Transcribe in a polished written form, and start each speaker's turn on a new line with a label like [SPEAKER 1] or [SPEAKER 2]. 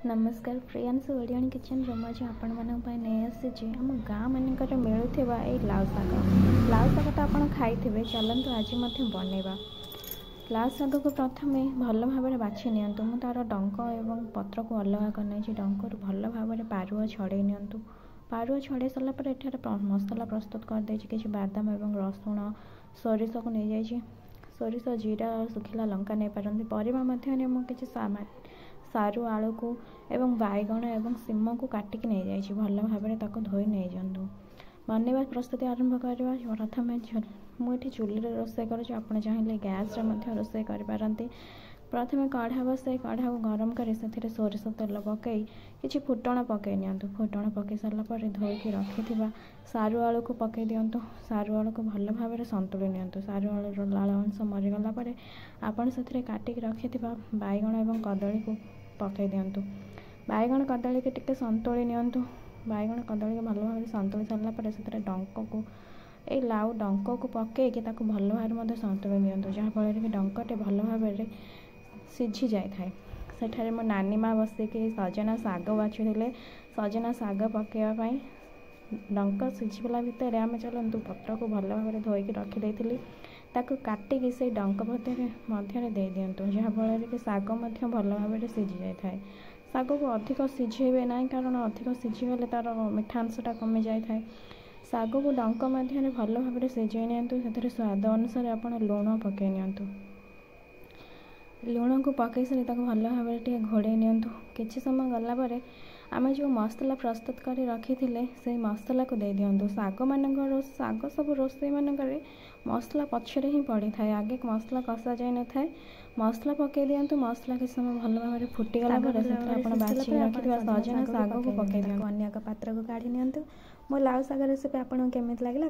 [SPEAKER 1] नमस्कार प्रियांशु ओडियाणी किचन आज आपण नहीं आसी आम गाँ मानक मिलूवा ये लाउ शाग तो आप खाई चलतु आज बनवा लाउ शाग को प्रथम भल भाव बाछि नियंतु मु तार डंक एवं पत्र को अलग करना डंक भल भाव पारुआ छड़े नियंतु पारुआ छड़े सारापर एठार मसला प्रस्तुत करदे कि बादाम एवं रसुण सोरिष को नहीं जाइए सोरिष जीरा और सुखिला लंका नहीं पारती परिवा मुझे सारू आलू को एवं बैगण एवं सीम को काटिक नहीं जाइए भल भाव धोई नहीं जातु बनवा प्रस्तुति आरंभ करवा प्रथम मुझे चूल्ही रोषे कर चाहिए गैस रोषे करपारती प्रथम कढ़ा बसाई कढ़ा को गरम कर सोरिष तेल पकई कि फुटण पकई नि फुटण पकई सारापर धोईकी रखि सारू आलू को पकई दिंतु सारू आलू को भल भाव संतुली नि सारू आलू लाल अंश मरीगला आपड़ से काटिक रखि बैगण एवं कदली को पकई दिंतु बैगण कदली के टिके संतुली नियंतु बैगण कदली को भल भाव संतुली सारापर से डंक को ये लाउ डंक को पकईकि भल भाव संतुली नियंतु जहाँफल कि डंकटे भल भाव सीझी जाए सेठारे मो नानी माँ बसिकी सजना शाग बाछुले सजना शाग पकईवाई डंक सीझीगला भितर आम चलतु पत्र को भल भाव धोईकी रखिदेली काटिकी से डंक मध्य दे दिंतु जहाँफल कि शाग भल भाव सीझी जाए शाग को अधिक सीझेबे ना कारण अधिक सीझीगले तार मिठांशटा कमी जाए शाग को डंक मध्य भल भाव सीझे नि स्वाद अनुसार आप लुण पकई नि लुण को पकई सारी भल भाव घोड़े नियंतु किछि समय गलापर आम जो मसला प्रस्तुत कर रखी से मसला को दे दिंतु शाग मान शाग सब रोषे मानक मसला पछरे ही पड़ी था आगे मसला कषा जाए न था मसला पकई दिंतु मसला किसी समय भल भाव फुटीगला बाछी रखि सजना शाग को पकई दिंतु अन्य एक पात्र को काढ़ी नियंतु मो लाउ शाग रेसिपी आपको केमिति लागला।